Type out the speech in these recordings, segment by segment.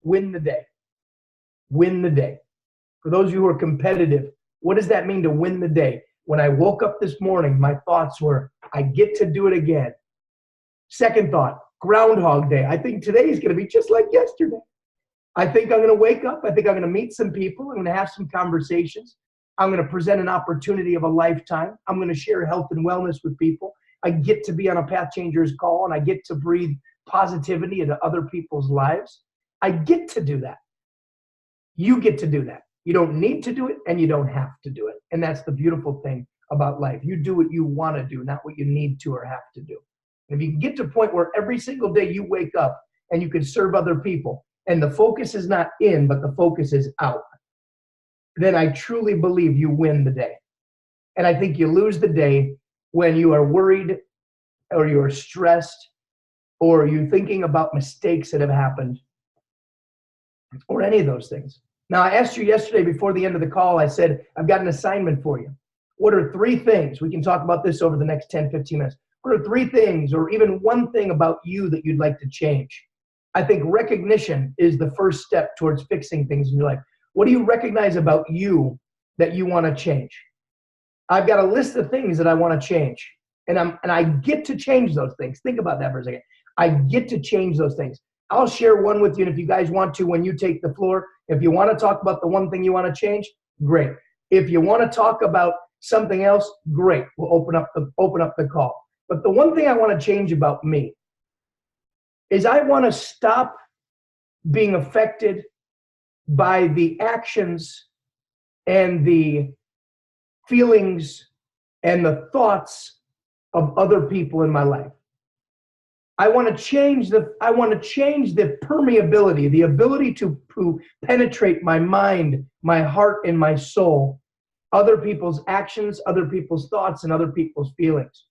win the day. Win the day. For those of you who are competitive, what does that mean to win the day? When I woke up this morning, my thoughts were, I get to do it again. Second thought, Groundhog Day. I think today is going to be just like yesterday. I think I'm going to wake up. I think I'm going to meet some people. I'm going to have some conversations. I'm going to present an opportunity of a lifetime. I'm going to share health and wellness with people. I get to be on a PathChangers call, and I get to breathe positivity into other people's lives. I get to do that. You get to do that. You don't need to do it, and you don't have to do it. And that's the beautiful thing about life. You do what you want to do, not what you need to or have to do. And if you can get to a point where every single day you wake up and you can serve other people, and the focus is not in, but the focus is out, then I truly believe you win the day. And I think you lose the day when you are worried or you're stressed or you're thinking about mistakes that have happened or any of those things. Now, I asked you yesterday before the end of the call, I said, I've got an assignment for you. What are 3 things? We can talk about this over the next 10, 15 minutes. What are 3 things or even one thing about you that you'd like to change? I think recognition is the first step towards fixing things in your life. What do you recognize about you that you want to change? I've got a list of things that I want to change, and I get to change those things. Think about that for a second. I get to change those things. I'll share one with you, and if you guys want to, when you take the floor, if you want to talk about the one thing you want to change, great. If you want to talk about something else, great. We'll open up the call. But the one thing I want to change about me is I want to stop being affected by the actions and the feelings and the thoughts of other people in my life. I want to change the permeability, the ability to penetrate my mind, my heart, and my soul, other people's actions, other people's thoughts, and other people's feelings.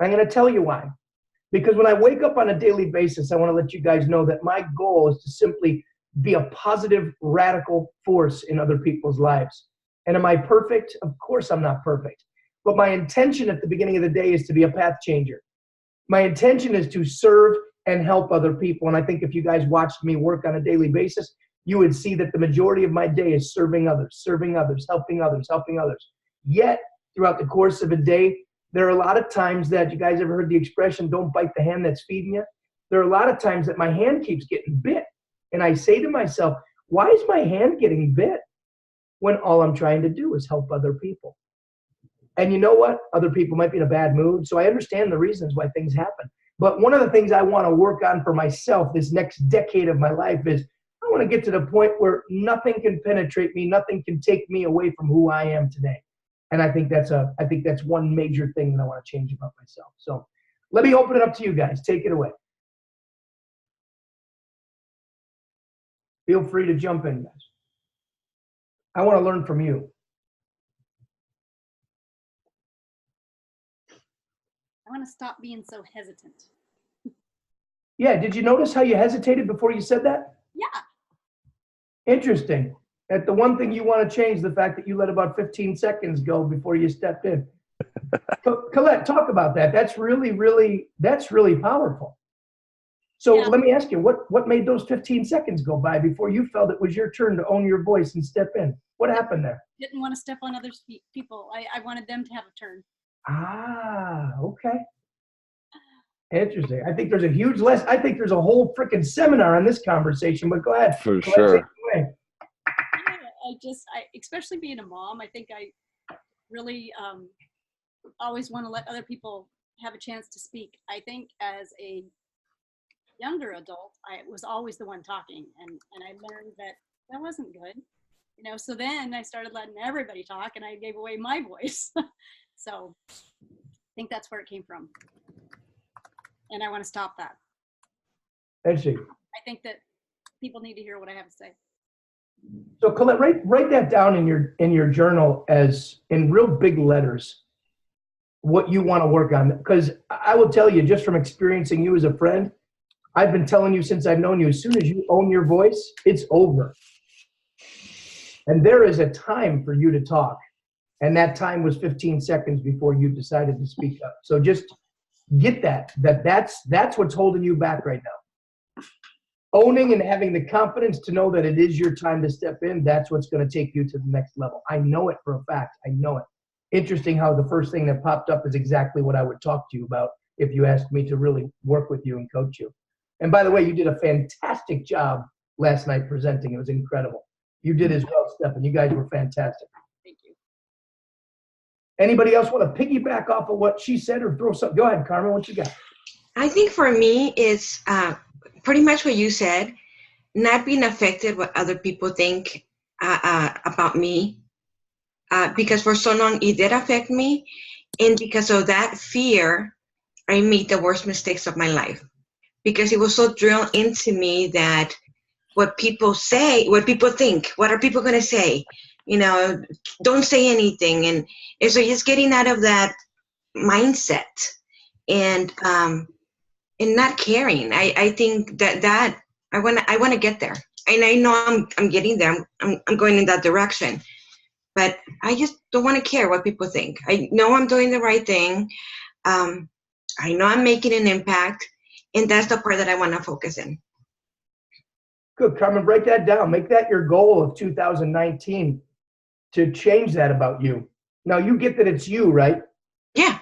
I'm going to tell you why. Because when I wake up on a daily basis, I want to let you guys know that my goal is to simply be a positive, radical force in other people's lives. And am I perfect? Of course I'm not perfect. But my intention at the beginning of the day is to be a path changer. My intention is to serve and help other people. And I think if you guys watched me work on a daily basis, you would see that the majority of my day is serving others, helping others, helping others. Yet, throughout the course of a day, there are a lot of times that, you guys ever heard the expression, don't bite the hand that's feeding you? There are a lot of times that my hand keeps getting bit. And I say to myself, why is my hand getting bit when all I'm trying to do is help other people? And you know what? Other people might be in a bad mood. So I understand the reasons why things happen. But one of the things I want to work on for myself this next decade of my life is I want to get to the point where nothing can penetrate me, nothing can take me away from who I am today. And I think that's one major thing that I want to change about myself. So let me open it up to you guys. Take it away. Feel free to jump in, guys. I want to learn from you. I want to stop being so hesitant. Yeah, did you notice how you hesitated before you said that? Yeah. Interesting. That the one thing you want to change, the fact that you let about 15 seconds go before you stepped in. Colette, talk about that. That's really powerful. So Let me ask you, what made those 15 seconds go by before you felt it was your turn to own your voice and step in? What happened there? Didn't want to step on other people. I wanted them to have a turn. Ah, okay. Interesting. I think there's a huge lesson. I think there's a whole freaking seminar on this conversation, but go ahead. For sure. I especially being a mom, I think I really always want to let other people have a chance to speak. I think as a younger adult, I was always the one talking, and I learned that wasn't good. So then I started letting everybody talk, and I gave away my voice. So I think that's where it came from. And I want to stop that. Interesting. I think that people need to hear what I have to say. So Colette, write that down in your journal as in real big letters, what you want to work on. Because I will tell you, just from experiencing you as a friend, I've been telling you since I've known you, as soon as you own your voice, it's over. And there is a time for you to talk. And that time was 15 seconds before you decided to speak up. So just get that's what's holding you back right now. owning and having the confidence to know that it is your time to step in, that's what's going to take you to the next level. I know it for a fact. I know it. Interesting how the first thing that popped up is exactly what I would talk to you about if you asked me to really work with you and coach you. And by the way, you did a fantastic job last night presenting. It was incredible. You did as well, Stephen. You guys were fantastic. Thank you. Anybody else want to piggyback off of what she said or throw something? Go ahead, Carmen. What you got? I think for me, it's pretty much what you said, not being affected what other people think about me, because for so long it did affect me. And because of that fear, I made the worst mistakes of my life, because it was so drilled into me that what people say, what people think, what are people going to say? You know, don't say anything. And so just getting out of that mindset and not caring. I think that I want to get there. And I know I'm getting there. I'm going in that direction. But I just don't want to care what people think. I know I'm doing the right thing. I know I'm making an impact, and that's the part that I want to focus in. Good, Carmen, break that down. Make that your goal of 2019 to change that about you. Now, you get that it's you, right? Yeah.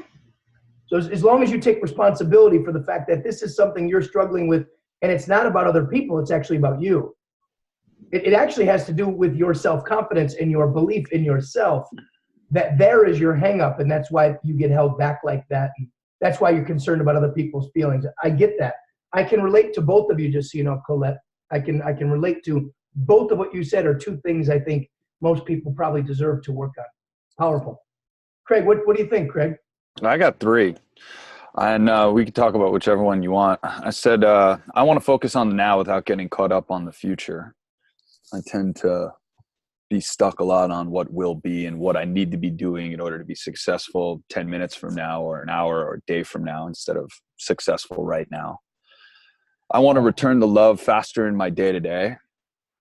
So as long as you take responsibility for the fact that this is something you're struggling with, and it's not about other people, it's actually about you. It actually has to do with your self-confidence and your belief in yourself, that there is your hang-up, and that's why you get held back like that. And that's why you're concerned about other people's feelings. I get that. I can relate to both of you, just so you know, Colette. I can relate to both of what you said are two things I think most people probably deserve to work on. Powerful. Craig, what do you think, Craig? I got 3. And we can talk about whichever one you want. I said I want to focus on the now without getting caught up on the future. I tend to be stuck a lot on what will be and what I need to be doing in order to be successful 10 minutes from now or an hour or a day from now instead of successful right now. I want to return to love faster in my day-to-day,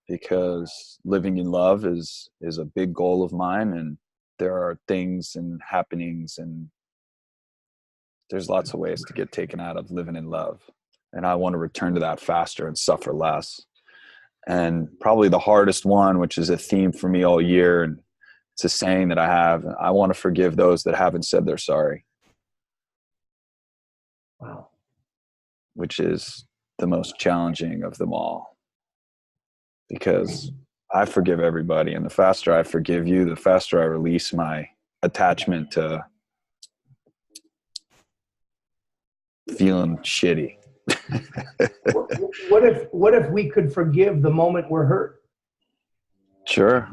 because living in love is a big goal of mine, and there are things and happenings and there's lots of ways to get taken out of living in love. And I want to return to that faster and suffer less. And probably the hardest one, which is a theme for me all year, and it's a saying that I have, I want to forgive those that haven't said they're sorry. Wow. Which is the most challenging of them all. Because I forgive everybody, and the faster I forgive you, the faster I release my attachment to feeling shitty. What if we could forgive the moment we're hurt? Sure.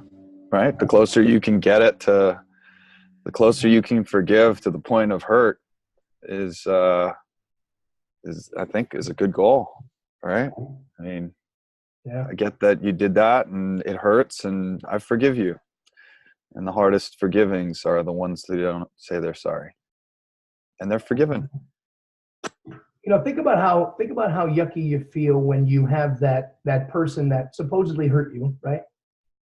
Right. The closer you can get it to, the closer you can forgive to the point of hurt is I think is a good goal. Right. I mean, yeah, I get that you did that and it hurts, and I forgive you. And the hardest forgivings are the ones that don't say they're sorry, and they're forgiven. You know, think about how yucky you feel when you have that person that supposedly hurt you, right?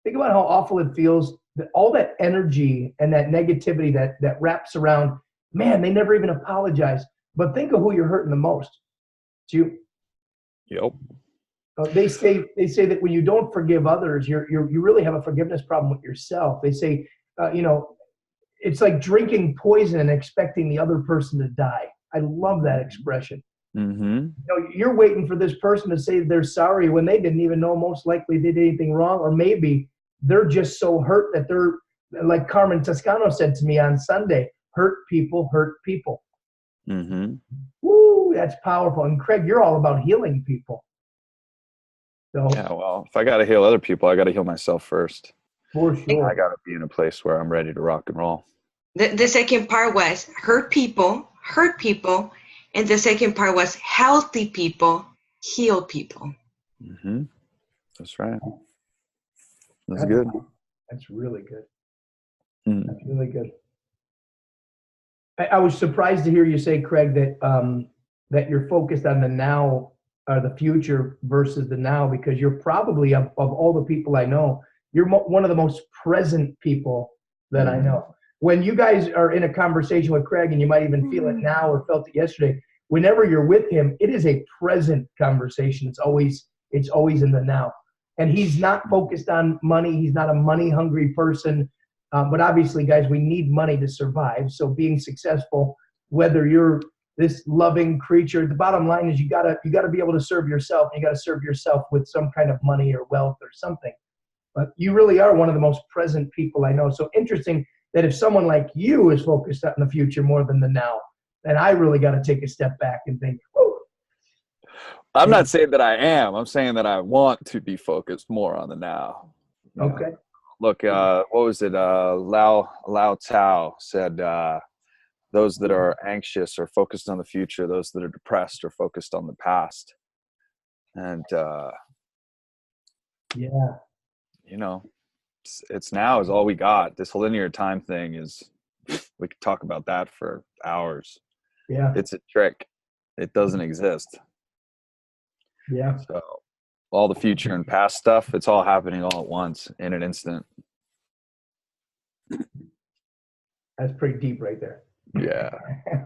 Think about how awful it feels, that all that energy and that negativity that wraps around, man, they never even apologize. But think of who you're hurting the most. It's you. Yep. They say that when you don't forgive others, you really have a forgiveness problem with yourself. They say, it's like drinking poison and expecting the other person to die. I love that expression. Mm-hmm. You're waiting for this person to say they're sorry when they didn't even know most likely they did anything wrong, or maybe they're just so hurt that they're, like Carmen Toscano said to me on Sunday, hurt people hurt people. Mm-hmm. Woo, that's powerful. And Craig, you're all about healing people. So, yeah, well, if I got to heal other people, I got to heal myself first. For sure. I got to be in a place where I'm ready to rock and roll. The second part was hurt people, and the second part was healthy people, heal people. Mm-hmm. That's right. That's good. That's really good. Mm-hmm. That's really good. I was surprised to hear you say, Craig, that you're focused on the now or the future versus the now, because you're probably, of all the people I know, you're one of the most present people that I know. When you guys are in a conversation with Craig, and you might even feel it now or felt it yesterday, whenever you're with him, it is a present conversation. It's always It's always in the now. And he's not focused on money. He's not a money hungry person. But obviously, guys, we need money to survive. So being successful, whether you're this loving creature, the bottom line is you gotta be able to serve yourself. You gotta serve yourself with some kind of money or wealth or something. But you really are one of the most present people I know. So interesting that if someone like you is focused on the future more than the now, then I really got to take a step back and think, whoa. I'm not saying that I am. I'm saying that I want to be focused more on the now. Okay. Look, what was it? Lao Tao said, those that are anxious are focused on the future. Those that are depressed are focused on the past. And, Yeah. you know, it's now is all we got. This linear time thing is, we could talk about that for hours. Yeah. It's a trick. It doesn't exist. Yeah. So all the future and past stuff, it's all happening all at once in an instant. That's pretty deep right there. Yeah.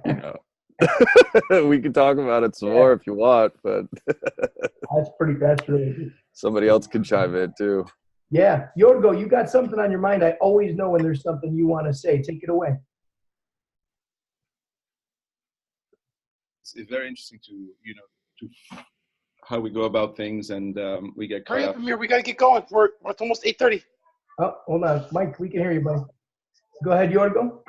You know. We can talk about it some more if you want, but that's really deep. somebody else can chime in too. Yeah. Yorgo, you got something on your mind. I always know when there's something you want to say. Take it away. It's very interesting to how we go about things, and we get caught Hurry up. up, Amir. We got to get going. It's almost 8:30. Oh, hold on. Mike, we can hear you, buddy. Go ahead, Yorgo.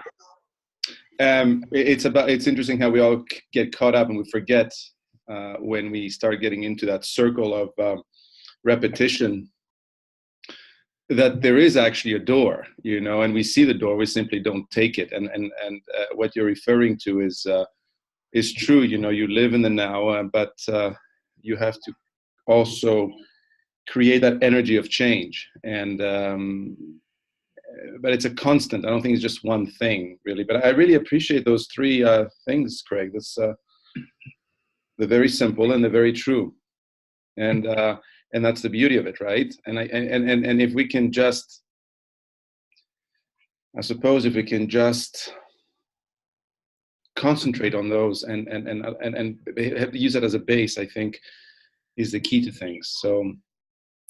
It's interesting how we all get caught up and we forget when we start getting into that circle of repetition that there is actually a door, and we see the door, we simply don't take it. And what you're referring to is true. You live in the now, but you have to also create that energy of change. And but it's a constant. I don't think it's just one thing, really. But I really appreciate those three things, Craig. They're very simple and they're very true. And that's the beauty of it, right? And if we can just, I suppose, if we can just concentrate on those and have to use that as a base, I think, is the key to things. So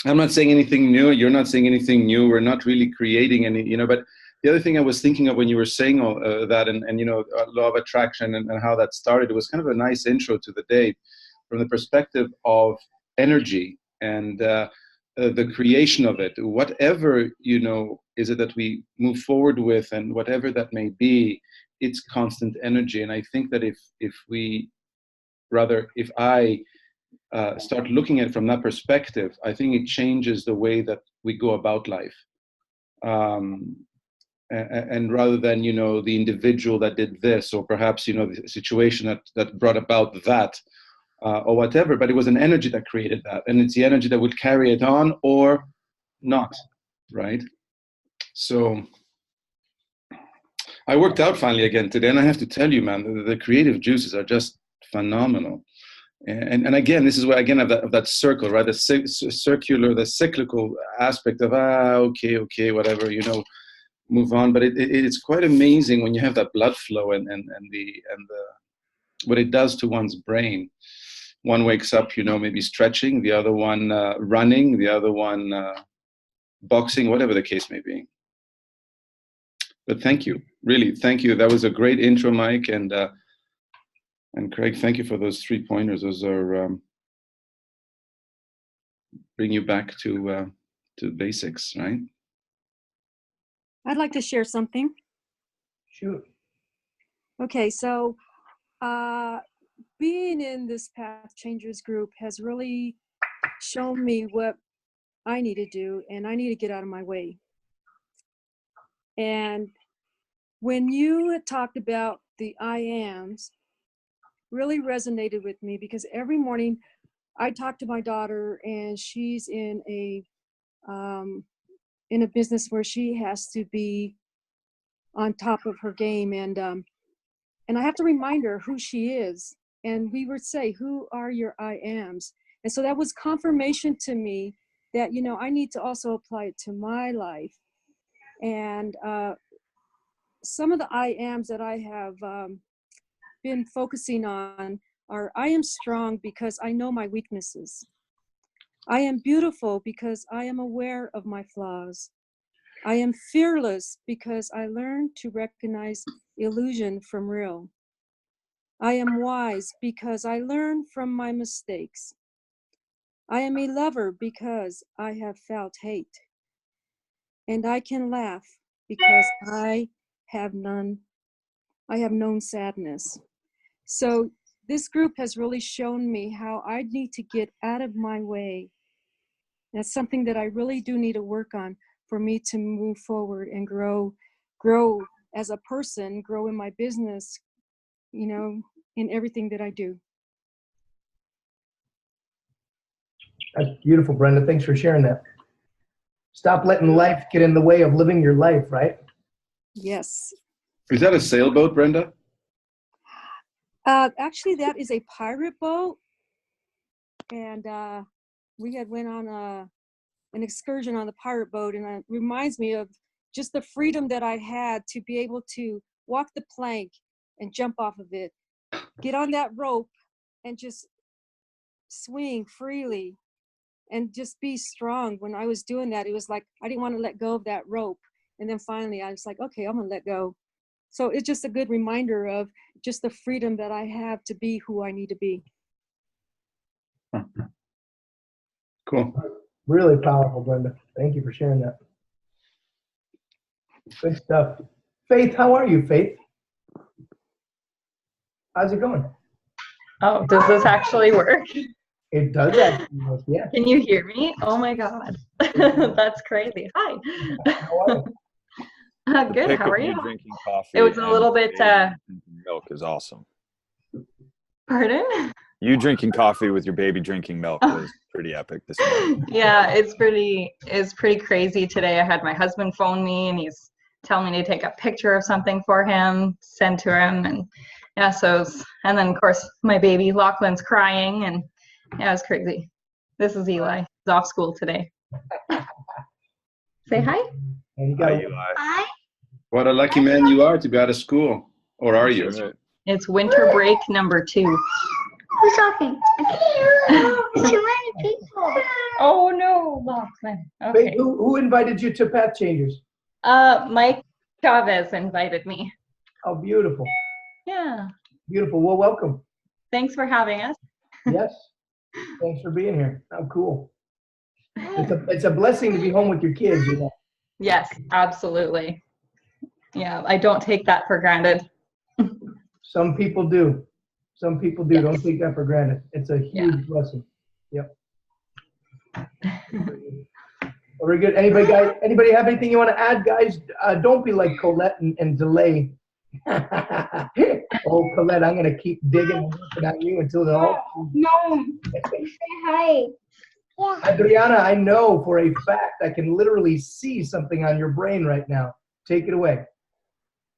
I'm not saying anything new. You're not saying anything new. We're not really creating any, but the other thing I was thinking of when you were saying all that and law of attraction and how that started, it was kind of a nice intro to the day from the perspective of energy and the creation of it. Whatever, is it that we move forward with, and whatever that may be, it's constant energy. And I think that if I start looking at it from that perspective, I think it changes the way that we go about life. And rather than, the individual that did this, or perhaps, the situation that brought about that, or whatever, but it was an energy that created that. And it's the energy that would carry it on or not, right? So I worked out finally again today, and I have to tell you, man, the creative juices are just phenomenal. And again, this is where, again, of that circle, right? The circular, the cyclical aspect of, okay, whatever, move on. But it's quite amazing when you have that blood flow and the what it does to one's brain. One wakes up, maybe stretching, the other one running, the other one boxing, whatever the case may be. But thank you, really, thank you. That was a great intro, Mike, and Craig, thank you for those 3 pointers. Those are bring you back to basics, right? I'd like to share something. Shoot. Okay, so being in this PathChangers group has really shown me what I need to do, and I need to get out of my way. And when you had talked about the I ams, really resonated with me, because every morning I talk to my daughter, and she's in a business where she has to be on top of her game, and I have to remind her who she is. And we would say, who are your I ams? And so that was confirmation to me that, I need to also apply it to my life. And some of the I ams that I have been focusing on are, I am strong because I know my weaknesses. I am beautiful because I am aware of my flaws. I am fearless because I learned to recognize illusion from real. I am wise because I learn from my mistakes. I am a lover because I have felt hate. And I can laugh because I have known sadness. So this group has really shown me how I need to get out of my way. That's something that I really do need to work on for me to move forward and grow as a person, grow in my business, you know, in everything that I do. That's beautiful, Brenda. Thanks for sharing that. Stop letting life get in the way of living your life, right? Yes. Is that a sailboat, Brenda? Actually, that is a pirate boat. And we had went on an excursion on the pirate boat, and it reminds me of just the freedom that I had to be able to walk the plank and jump off of it, get on that rope and just swing freely and just be strong. When I was doing that, it was like I didn't want to let go of that rope. And then finally I was like, okay, I'm gonna let go. So it's just a good reminder of just the freedom that I have to be who I need to be. Cool. Really powerful, Brenda. Thank you for sharing that. Good stuff. Faith, how are you, Faith? How's it going? Oh, does this actually work? It does actually work, yeah. Can you hear me? Oh my God. That's crazy. Hi. How are you? The Good. pic How of are you you? drinking coffee It was a and little bit, baby drinking milk is awesome. pardon? You drinking coffee with your baby drinking milk was pretty epic this morning. Yeah, it's pretty crazy today. I had my husband phone me and he's telling me to take a picture of something for him, send to him, and yeah, and then of course my baby Lachlan's crying, and yeah, it was crazy. This is Eli. He's off school today. Say hi. And you Hi, got Eli. Hi. What a lucky man you are to be out of school. Or are you? That's right. It's winter break number 2. Who's talking? I can't hear. It's too many people. Oh no, Lachlan. Faith, Okay. who invited you to PathChangers? Mike Chavez invited me. Oh, beautiful. Yeah. Beautiful. Well, welcome. Thanks for having us. Yes. Thanks for being here. How cool. It's a blessing to be home with your kids, you know. Yes, absolutely. Yeah, I don't take that for granted. Some people do. Some people do. Yes. Don't take that for granted. It's a huge blessing. Yep. Very good. Anybody have anything you want to add, guys? Don't be like Colette and delay. Oh, Colette, I'm going to keep digging and working at you until they're all. No. Say hi. Yeah. Adriana, I know for a fact I can literally see something on your brain right now. Take it away.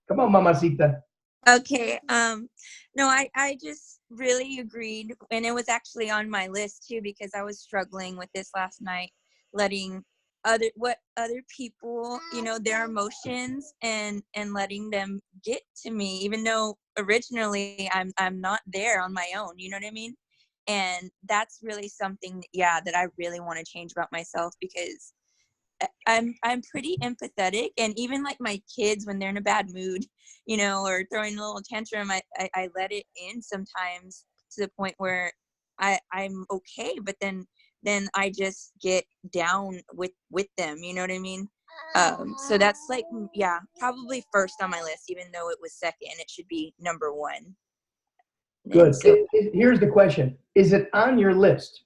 Come on, mamacita. Okay. No, I just really agreed, and it was actually on my list too, because I was struggling with this last night, letting other people, you know, their emotions and letting them get to me, even though originally I'm not there on my own, you know what I mean? And that's really something, that I really want to change about myself, because I'm pretty empathetic, and even like my kids, when they're in a bad mood, you know, or throwing a little tantrum, I let it in sometimes to the point where I'm okay, but then I just get down with them, you know what I mean? So that's like, probably first on my list, even though it was second, it should be number 1. Good. So, Here's the question. Is it on your list?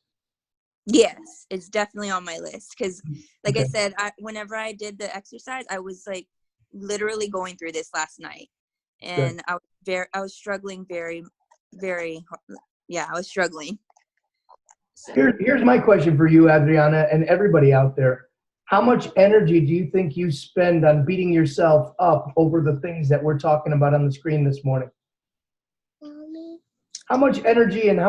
yes, it's definitely on my list, because like Okay. I said, whenever I did the exercise, I was like literally going through this last night, and I was struggling very, very, I was struggling. So. Here's my question for you, Adriana, and everybody out there. How much energy do you think you spend on beating yourself up over the things that we're talking about on the screen this morning? How much energy and how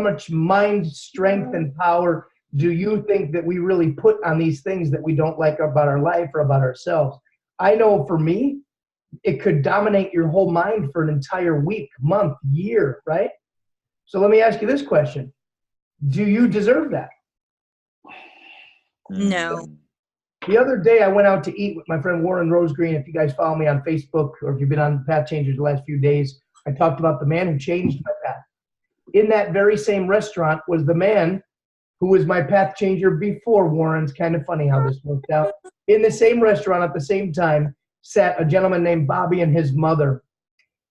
much mind strength and power do you think that we really put on these things that we don't like about our life or about ourselves? I know for me, it could dominate your whole mind for an entire week, month, year, right? So let me ask you this question. Do you deserve that? No. The other day, I went out to eat with my friend Warren Rosegreen. If you guys follow me on Facebook or if you've been on PathChangers the last few days, I talked about the man who changed my path. In that very same restaurant was the man who was my path changer before Warren's. Kind of funny how this worked out. In the same restaurant at the same time sat a gentleman named Bobby and his mother.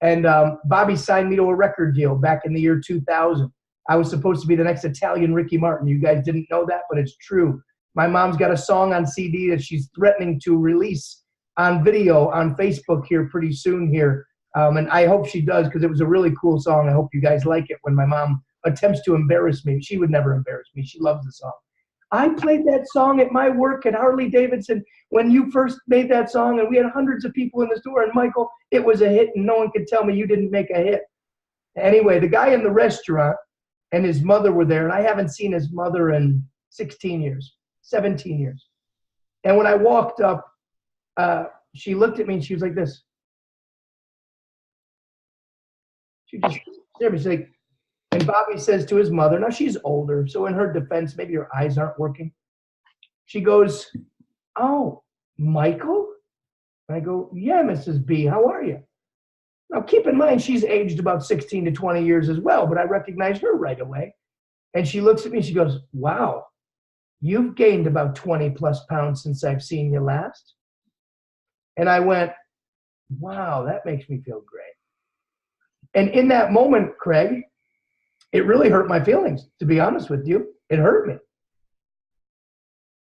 And Bobby signed me to a record deal back in the year 2000. I was supposed to be the next Italian Ricky Martin. You guys didn't know that, but it's true. My mom's got a song on CD that she's threatening to release on video on Facebook here pretty soon here. And I hope she does because it was a really cool song. I hope you guys like it when my mom attempts to embarrass me. She would never embarrass me. She loves the song. I played that song at my work at Harley Davidson when you first made that song, and we had hundreds of people in the store. And Michael, it was a hit, and no one could tell me you didn't make a hit. Anyway, the guy in the restaurant and his mother were there, and I haven't seen his mother in 16 years, 17 years. And when I walked up, she looked at me and she was like this. She just stared at me. She's like, and Bobby says to his mother, now she's older, so in her defense, maybe her eyes aren't working. She goes, oh, Michael? And I go, yeah, Mrs. B, how are you? Now, keep in mind, she's aged about 16 to 20 years as well, but I recognized her right away. And she looks at me, she goes, wow, you've gained about 20 plus pounds since I've seen you last. And I went, wow, that makes me feel great. And in that moment, Craig, it really hurt my feelings, to be honest with you. It hurt me.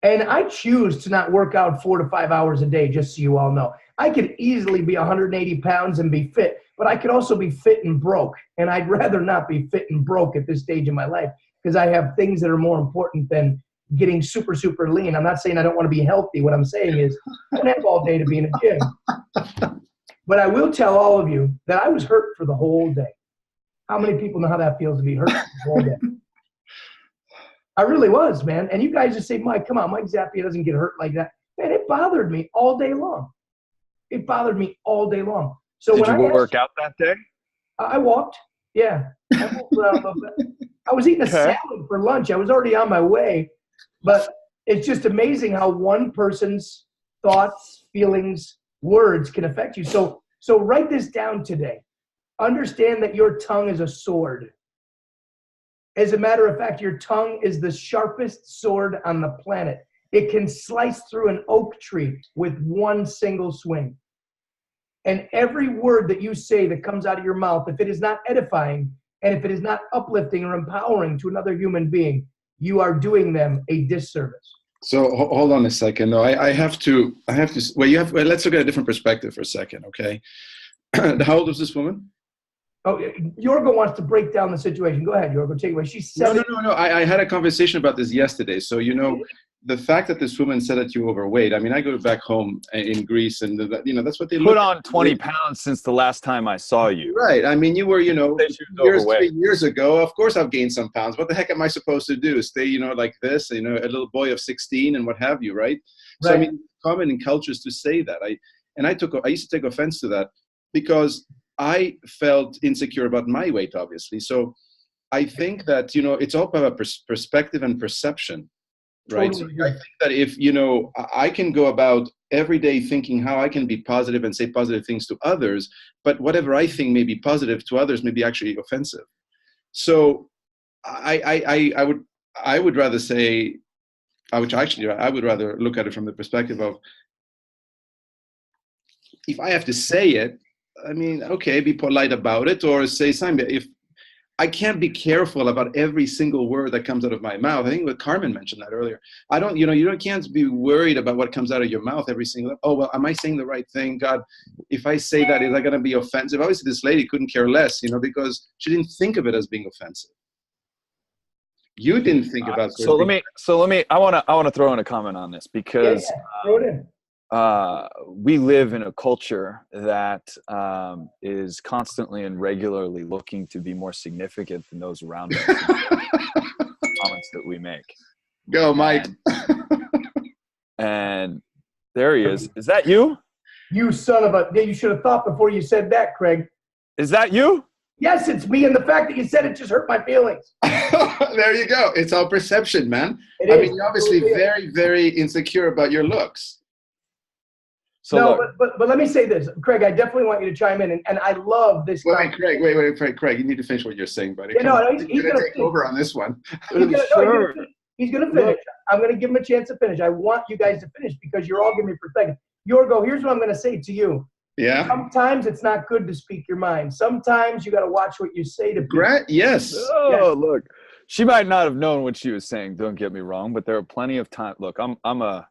And I choose to not work out 4 to 5 hours a day, just so you all know. I could easily be 180 pounds and be fit, but I could also be fit and broke. And I'd rather not be fit and broke at this stage in my life because I have things that are more important than getting super, super lean. I'm not saying I don't want to be healthy. What I'm saying is I don't have all day to be in a gym. But I will tell all of you that I was hurt for the whole day. How many people know how that feels to be hurt for the whole day? I really was, man. And you guys just say, Mike, come on, Mike Zappia doesn't get hurt like that. Man, it bothered me all day long. It bothered me all day long. So Did when you I work out that day? I walked. Yeah. I walked around a little bit. I was eating a salad for lunch. I was already on my way. But it's just amazing how one person's thoughts, feelings, words can affect you. So write this down today. Understand that your tongue is a sword. As a matter of fact, your tongue is the sharpest sword on the planet. It can slice through an oak tree with one single swing. And every word that you say that comes out of your mouth, if it is not edifying and if it is not uplifting or empowering to another human being, you are doing them a disservice. So hold on a second. No, I have to. Well, let's look at a different perspective for a second, okay? How old is this woman? Oh, Yorgo wants to break down the situation. Go ahead, Yorgo. Take it away. She's 7. No. I had a conversation about this yesterday. So, the fact that this woman said that you're overweight, I mean, I go back home in Greece and, that's what they put on 20 pounds since the last time I saw you. Right. I mean, you were, 3 years ago. Of course, I've gained some pounds. What the heck am I supposed to do? Stay, like this, a little boy of 16 and what have you, right? So, I mean, common in cultures to say that. I used to take offense to that because I felt insecure about my weight, obviously. So I think that, it's all about perspective and perception. Right. Totally. So I think that if, I can go about every day thinking how I can be positive and say positive things to others, but whatever I think may be positive to others may be actually offensive. So I would rather say, I would rather look at it from the perspective of, if I have to say it, I mean, okay, be polite about it or say something. If I can't be careful about every single word that comes out of my mouth. I think what Carmen mentioned that earlier. You can't be worried about what comes out of your mouth every single, oh, well, am I saying the right thing? God, if I say that, is that going to be offensive? Obviously, this lady couldn't care less, because she didn't think of it as being offensive. You didn't think about it. I want to throw in a comment on this because throw it in. We live in a culture that is constantly and regularly looking to be more significant than those around us. Comments that we make. Go, Mike. And there he is. Is that you? You son of a... You should have thought before you said that, Craig. Is that you? Yes, it's me, and the fact that you said it just hurt my feelings. There you go. It's all perception, man. It I is. mean, you're obviously It is. very, very insecure about your looks. So no, look, but let me say this, Craig. I definitely want you to chime in, and I love this. Wait, Craig. You need to finish what you're saying, buddy. Yeah, Come on. he's gonna gonna take over on this one. He's gonna finish. I'm gonna give him a chance to finish. I want you guys to finish because you're all giving me perspective. Yorgo, here's what I'm gonna say to you. Yeah. Sometimes it's not good to speak your mind. Sometimes you got to watch what you say to people. Great. Yes. Oh, look, she might not have known what she was saying. Don't get me wrong, but there are plenty of time. Look, I'm a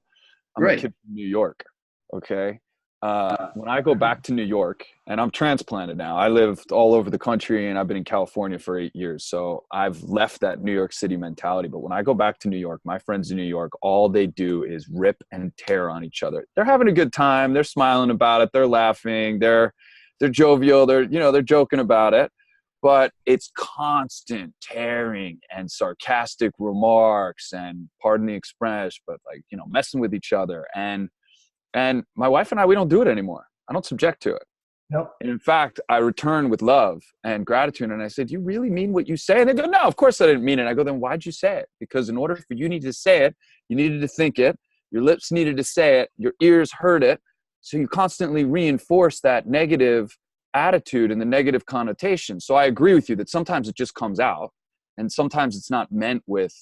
kid from New York. Okay. When I go back to New York, and I'm transplanted now, I lived all over the country and I've been in California for 8 years. So I've left that New York City mentality. But when I go back to New York, my friends in New York, all they do is rip and tear on each other. They're having a good time. They're smiling about it. They're laughing. They're jovial. They're joking about it. But it's constant tearing and sarcastic remarks and, pardon the expression, but messing with each other. And my wife and I, we don't do it anymore. I don't subject to it. Nope. And in fact, I return with love and gratitude. And I said, "Do you really mean what you say?" And they go, "No, of course I didn't mean it." I go, "Then why'd you say it?" Because in order for you need to say it, you needed to think it. Your lips needed to say it. Your ears heard it. So you constantly reinforce that negative attitude and the negative connotation. So I agree with you that sometimes it just comes out. And sometimes it's not meant with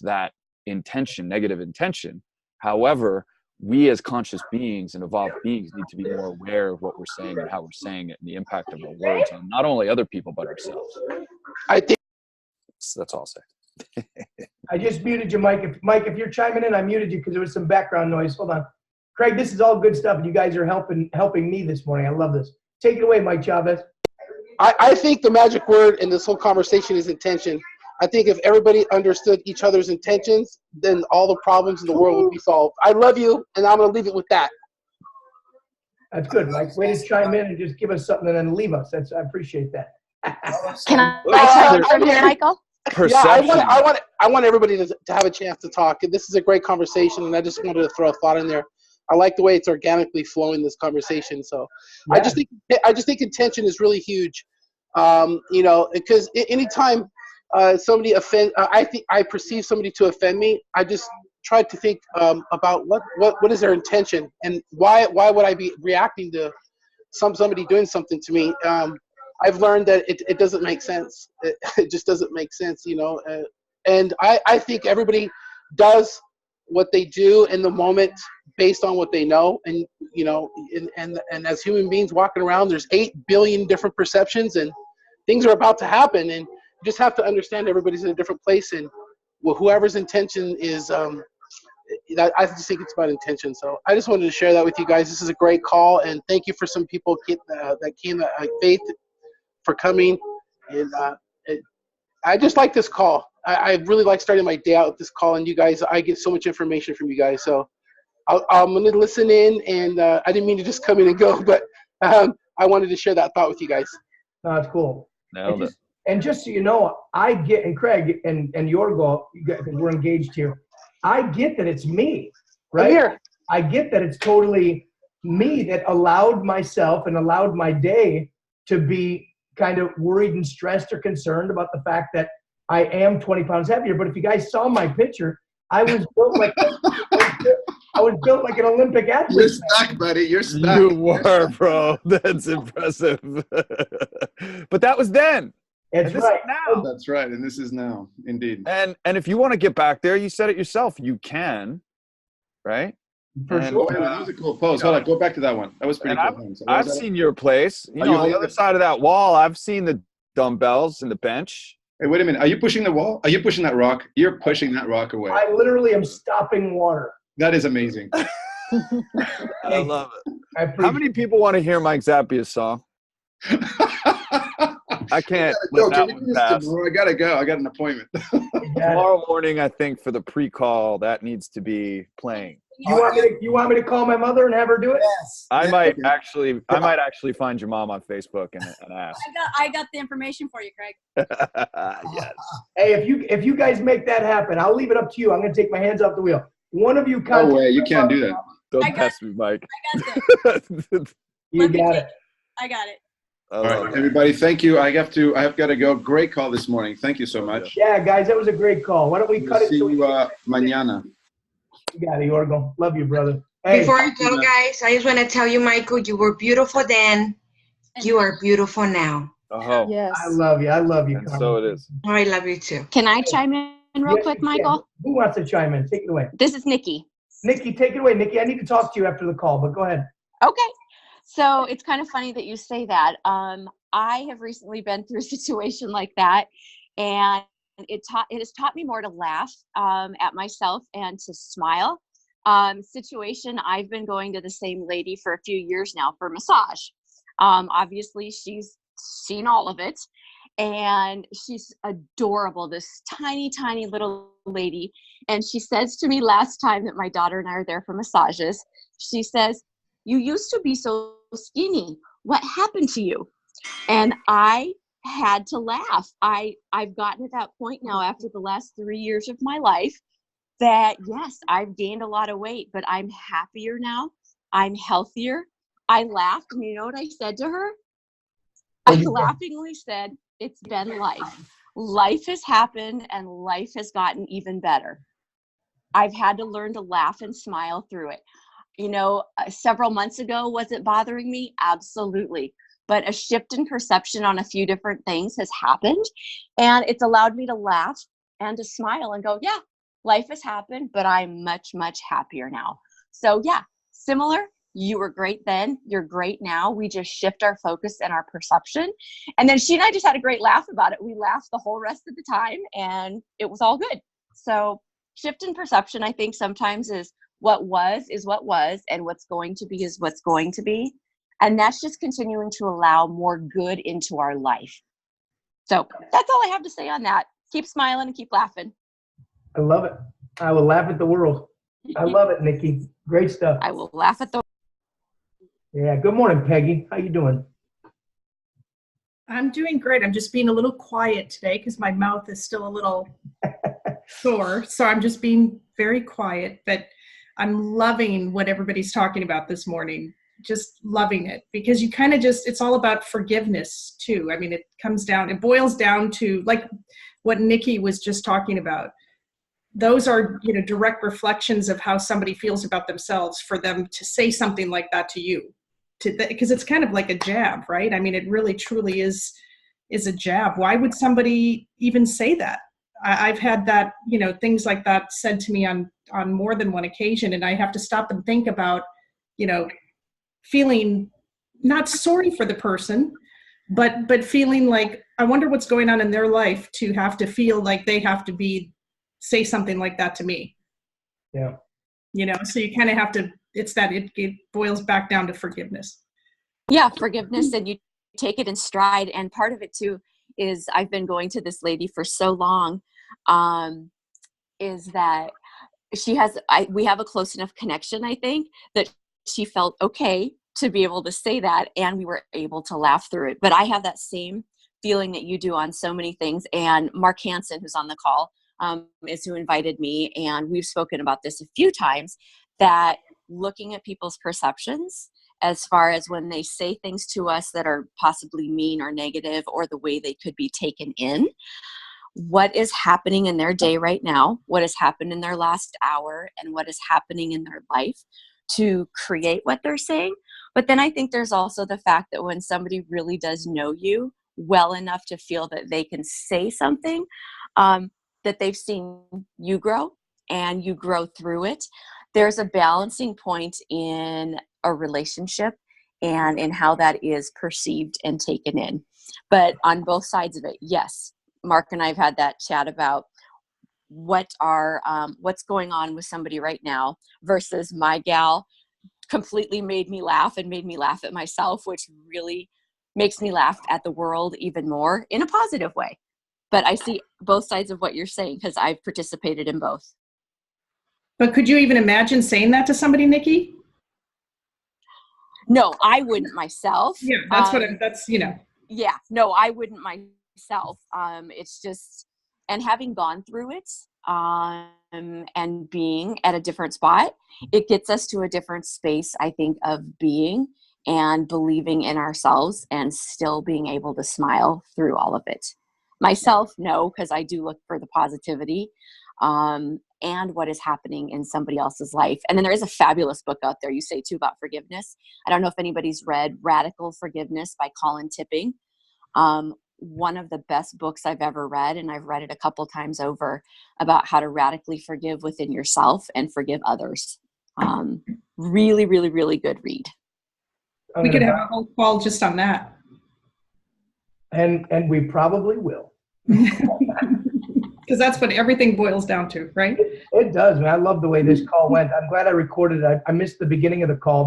that intention, negative intention. However, we as conscious beings and evolved beings need to be more aware of what we're saying and how we're saying it and the impact of our words on not only other people, but ourselves. I think That's all I'll say. I just muted you, Mike. If you're chiming in, I muted you because there was some background noise. Hold on. Craig, this is all good stuff. You guys are helping me this morning. I love this. Take it away, Mike Chavez. I think the magic word in this whole conversation is intention. I think if everybody understood each other's intentions, then all the problems in the world would be solved. I love you, and I'm going to leave it with that. That's good, Mike. Way to chime in and just give us something and then leave us. I appreciate that. Can I chime in, Michael? Perception. Yeah, I want everybody to have a chance to talk. This is a great conversation, and I just wanted to throw a thought in there. I like the way it's organically flowing, this conversation. So yeah. I just think intention is really huge. Because anytime somebody I perceive somebody to offend me, I just try to think about what is their intention and why would I be reacting to somebody doing something to me. I've learned that it doesn't make sense. It just doesn't make sense, and I think everybody does what they do in the moment based on what they know. And, and as human beings walking around, there's 8 billion different perceptions and things are about to happen. And you just have to understand everybody's in a different place. And whoever's intention is, I just think it's about intention. So I just wanted to share that with you guys. This is a great call. And thank you for some people that came, Faith, for coming. And I just like this call. I really like starting my day out with this call, and you guys, I get so much information from you guys. So I'm going to listen in, and I didn't mean to just come in and go, but I wanted to share that thought with you guys. No, that's cool. Nailed it. And just so you know, I get, and Craig and Yorgo, because we're engaged here, I get that it's me, right? I'm here. I get that it's totally me that allowed myself and allowed my day to be kind of worried and stressed or concerned about the fact that I am 20 pounds heavier. But if you guys saw my picture, I was built like an Olympic athlete. You're stuck, buddy. You're stuck. You were, bro. That's impressive. But that was then. That's right. Now. That's right. And this is now, indeed. And if you want to get back there, you said it yourself. You can, right? For sure. That was a cool pose. Hold on. Go back to that one. That was pretty cool. I've seen your place. On the other side of that wall, I've seen the dumbbells and the bench. Hey, wait a minute. Are you pushing the wall? Are you pushing that rock? You're pushing that rock away. I literally am stopping water. That is amazing. I love it. How many people want to hear Mike Zappia's song? I can't let that one pass. I gotta go. I got an appointment. Tomorrow morning, I think for the pre-call, that needs to be playing. You want me to call my mother and have her do it? Yes. I might actually find your mom on Facebook and ask. I got the information for you, Craig. Yes. Hey, if you guys make that happen, I'll leave it up to you. I'm going to take my hands off the wheel. One of you No way. You can't do that. Don't test me, Mike. I got this. You got it. I got it. All right, everybody, thank you. I have got to go. Great call this morning. Thank you so much. Yeah, guys, that was a great call. Why don't we cut it? See you mañana. You got it, Yorgo. Love you, brother. Hey, Before you go, guys, I just want to tell you, Michael, you were beautiful then. You are beautiful now. Oh, Yes. I love you. I love you, and Carmen. so it is. I love you too. Can I chime in real Yes, quick, you can. Michael? Who wants to chime in? Take it away. This is Nikki. Nikki, take it away. Nikki, I need to talk to you after the call, but go ahead. Okay. So it's kind of funny that you say that. I have recently been through a situation like that, and it has taught me more to laugh at myself and to smile. Situation, I've been going to the same lady for a few years now for massage. Obviously, she's seen all of it, and she's adorable, this tiny, tiny little lady. And she says to me last time that my daughter and I are there for massages, she says, "You used to be so skinny. What happened to you?" And I had to laugh. I've gotten to that point now after the last 3 years of my life that yes, I've gained a lot of weight, but I'm happier now. I'm healthier. I laughed, and you know what I said to her? I laughingly said, "It's been life. Life has happened and life has gotten even better. I've had to learn to laugh and smile through it." You know, several months ago, was it bothering me? Absolutely. But a shift in perception on a few different things has happened, and it's allowed me to laugh and to smile and go, yeah, life has happened, but I'm much, much happier now. So yeah, similar. You were great then. You're great now. We just shift our focus and our perception. And then she and I just had a great laugh about it. We laughed the whole rest of the time, and it was all good. So shift in perception, I think sometimes is what was, and what's going to be is what's going to be. And that's just continuing to allow more good into our life. So that's all I have to say on that. Keep smiling and keep laughing. I love it. I will laugh at the world. I love it, Nikki. Great stuff. I will laugh at the. Yeah. Good morning, Peggy. How you doing? I'm doing great. I'm just being a little quiet today because my mouth is still a little sore. So I'm just being very quiet, but I'm loving what everybody's talking about this morning. Just loving it, because you kind of it's all about forgiveness too. I mean, it boils down to like what Nikki was just talking about. Those are, direct reflections of how somebody feels about themselves, for them to say something like that to you, because it's kind of like a jab, right? I mean, it really truly is a jab. Why would somebody even say that? I've had that, things like that said to me on more than one occasion, and I have to stop and think about, feeling not sorry for the person, but feeling like, I wonder what's going on in their life to have to feel like they have to say something like that to me. Yeah. So you kind of have to, it boils back down to forgiveness. Yeah, forgiveness, and you take it in stride. And part of it too is I've been going to this lady for so long, is that we have a close enough connection, I think, that she felt okay to be able to say that, and we were able to laugh through it. But I have that same feeling that you do on so many things. And Mark Hansen, who's on the call, is who invited me, and we've spoken about this a few times, that looking at people's perceptions as far as when they say things to us that are possibly mean or negative, or the way they could be taken in, what is happening in their day right now, what has happened in their last hour, and what is happening in their life to create what they're saying. But then I think there's also the fact that when somebody really does know you well enough to feel that they can say something, that they've seen you grow and you grow through it, there's a balancing point in a relationship and in how that is perceived and taken in. But on both sides of it, yes, Mark and I have had that chat about what's going on with somebody right now versus my gal completely made me laugh and made me laugh at myself, which really makes me laugh at the world even more in a positive way. But I see both sides of what you're saying because I've participated in both. But could you even imagine saying that to somebody, Nikki? No, I wouldn't myself. Yeah, that's Yeah, no, I wouldn't myself. It's just, and having gone through it, and being at a different spot, it gets us to a different space, I think, of being and believing in ourselves and still being able to smile through all of it. Myself, no, because I do look for the positivity and what is happening in somebody else's life. And then there is a fabulous book out there, you say too, about forgiveness. I don't know if anybody's read Radical Forgiveness by Colin Tipping. One of the best books I've ever read, and I've read it a couple times over, about how to radically forgive within yourself and forgive others. Really, really, really good read. We could have a whole call just on that. And we probably will. Because that's what everything boils down to, right? It does, man. I love the way this call went. I'm glad I recorded it. I missed the beginning of the call,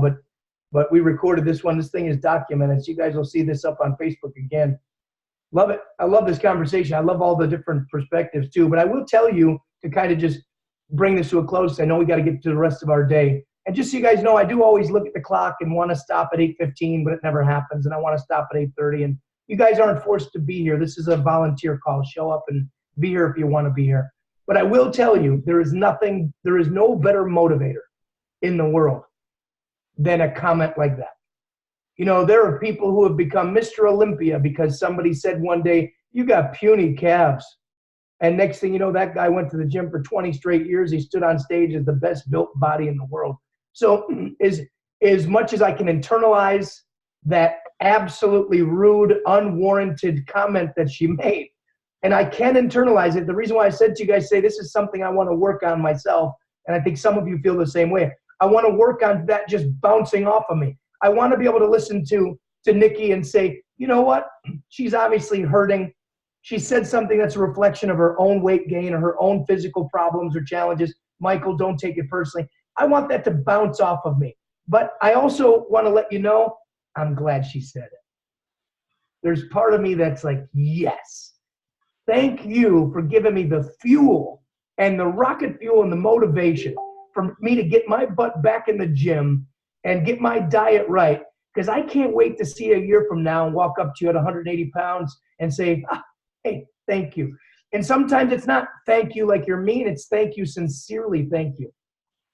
but we recorded this one. This thing is documented. So you guys will see this up on Facebook again. Love it. I love this conversation. I love all the different perspectives too. But I will tell you, to kind of just bring this to a close, I know we got to get to the rest of our day. And just so you guys know, I do always look at the clock and want to stop at 8:15, but it never happens. And I want to stop at 8:30. And you guys aren't forced to be here. This is a volunteer call. Show up and be here if you want to be here. But I will tell you, there is no better motivator in the world than a comment like that. You know, there are people who have become Mr. Olympia because somebody said one day, you got puny calves. And next thing you know, that guy went to the gym for 20 straight years. He stood on stage as the best built body in the world. So as much as I can internalize that absolutely rude, unwarranted comment that she made, and I can internalize it, the reason why I said to you guys, say this is something I want to work on myself, and I think some of you feel the same way. I want to work on that just bouncing off of me. I want to be able to listen to Nikki and say, you know what? She's obviously hurting. She said something that's a reflection of her own weight gain or her own physical problems or challenges. Michael, don't take it personally. I want that to bounce off of me. But I also want to let you know, I'm glad she said it. There's part of me that's like, yes. Thank you for giving me the fuel and the rocket fuel and the motivation for me to get my butt back in the gym and get my diet right, because I can't wait to see a year from now and walk up to you at 180 pounds and say, hey, thank you. And sometimes it's not thank you like you're mean, it's thank you sincerely, thank you.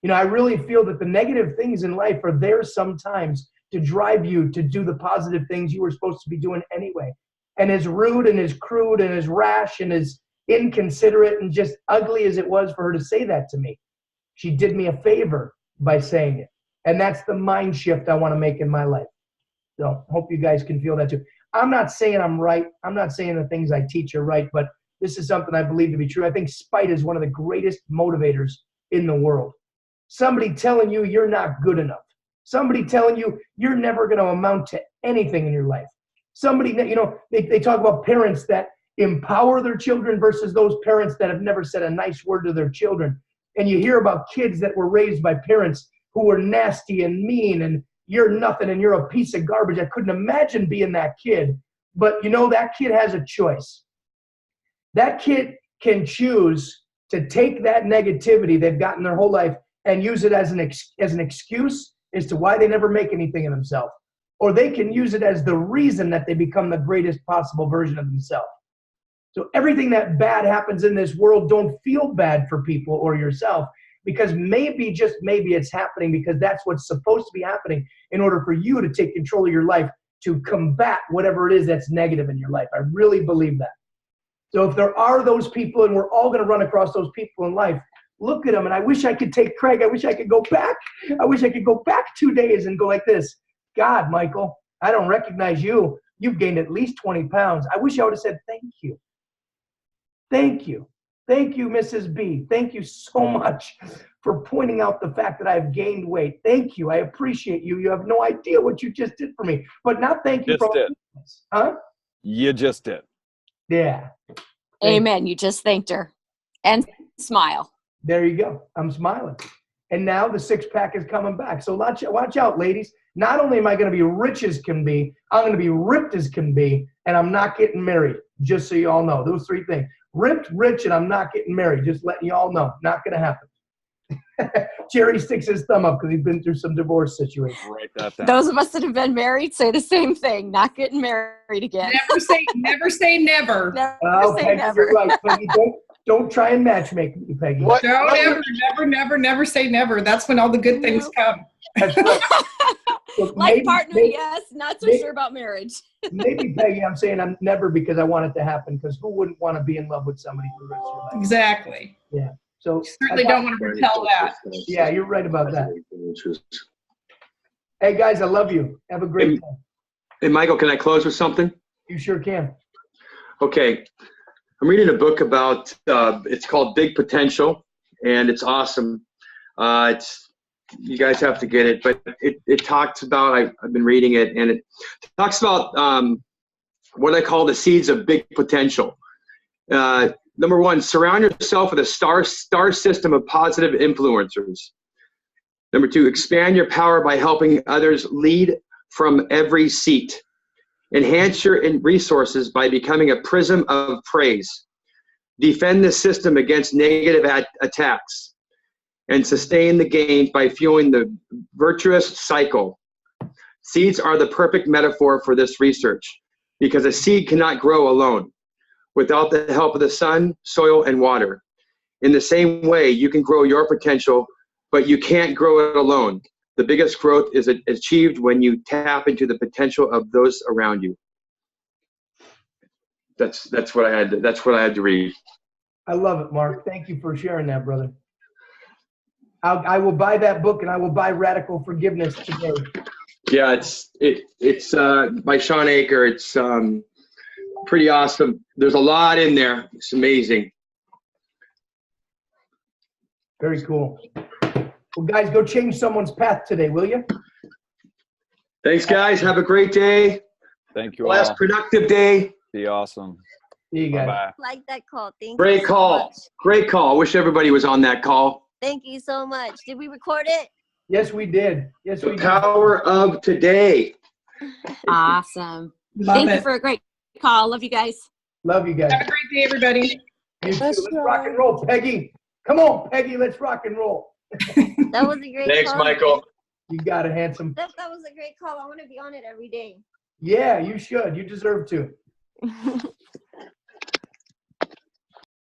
You know, I really feel that the negative things in life are there sometimes to drive you to do the positive things you were supposed to be doing anyway. And as rude and as crude and as rash and as inconsiderate and just ugly as it was for her to say that to me, she did me a favor by saying it. And that's the mind shift I want to make in my life. So hope you guys can feel that too. I'm not saying I'm right. I'm not saying the things I teach are right, but this is something I believe to be true. I think spite is one of the greatest motivators in the world. Somebody telling you you're not good enough. Somebody telling you you're never going to amount to anything in your life. Somebody, you know, they talk about parents that empower their children versus those parents that have never said a nice word to their children. And you hear about kids that were raised by parents who were nasty and mean and you're nothing and you're a piece of garbage. I couldn't imagine being that kid. But you know, that kid has a choice. That kid can choose to take that negativity they've gotten their whole life and use it as an excuse as to why they never make anything of themselves. Or they can use it as the reason that they become the greatest possible version of themselves. So everything that bad happens in this world, don't feel bad for people or yourself, because maybe, just maybe, it's happening because that's what's supposed to be happening in order for you to take control of your life, to combat whatever it is that's negative in your life. I really believe that. So if there are those people, and we're all going to run across those people in life, look at them. And I wish I could take Craig. I wish I could go back. I wish I could go back 2 days and go like this. God, Michael, I don't recognize you. You've gained at least 20 pounds. I wish I would have said thank you. Thank you. Thank you, Mrs. B. Thank you so much for pointing out the fact that I've gained weight. Thank you. I appreciate you. You have no idea what you just did for me. But not thank you for huh? You just did. Yeah. Amen. You just thanked her. And smile. There you go. I'm smiling. And now the six-pack is coming back. So watch out, ladies. Not only am I going to be rich as can be, I'm going to be ripped as can be, and I'm not getting married, just so you all know. Those three things. Ripped, rich, and I'm not getting married. Just letting you all know. Not going to happen. Jerry sticks his thumb up because he's been through some divorce situations. Write that down. Those of us that have been married say the same thing. Not getting married again. Never say never. Never say Peggy, never. You're right. Peggy, don't try and matchmake me, Peggy. Don't never say never. That's when all the good things come. That's right. So Like partner, yes. Not so sure about marriage. Maybe, Peggy, I'm saying I'm never because I want it to happen, because who wouldn't want to be in love with somebody for the rest of your life? Exactly. Yeah. So Certainly don't want to repel that. Yeah, you're right about that. Hey, guys, I love you. Have a great day. Hey, Michael, can I close with something? You sure can. Okay. I'm reading a book about, it's called Big Potential, and it's awesome. You guys have to get it, but it talks about, I've been reading it, and it talks about what I call the seeds of big potential. Number one, surround yourself with a star system of positive influencers. Number two, expand your power by helping others lead from every seat. Enhance your resources by becoming a prism of praise. Defend the system against negative attacks. And sustain the gains by fueling the virtuous cycle. Seeds are the perfect metaphor for this research because a seed cannot grow alone without the help of the sun, soil, and water. In the same way, you can grow your potential, but you can't grow it alone. The biggest growth is achieved when you tap into the potential of those around you. That's what I had to read. I love it, Mark. Thank you for sharing that, brother. I will buy that book, and I will buy Radical Forgiveness today. Yeah, it's by Sean Aker. It's pretty awesome. There's a lot in there. It's amazing. Very cool. Well, guys, go change someone's path today, will you? Thanks, guys. Have a great day. Thank you. Last productive day. Be awesome. See you guys. Bye-bye. Like that call. Thank Great you. call. Great call. Wish everybody was on that call. Thank you so much. Did we record it? Yes, we did. Yes, we The did. power of today. Awesome. Love Thank it. you for a great call. Love you guys. Love you guys. Have a great day, everybody. You too. Let's rock and roll, Peggy. Come on, Peggy. Let's rock and roll. That was a great Thanks, call. Michael. You got it, handsome. That was a great call. I want to be on it every day. Yeah, you should. You deserve to.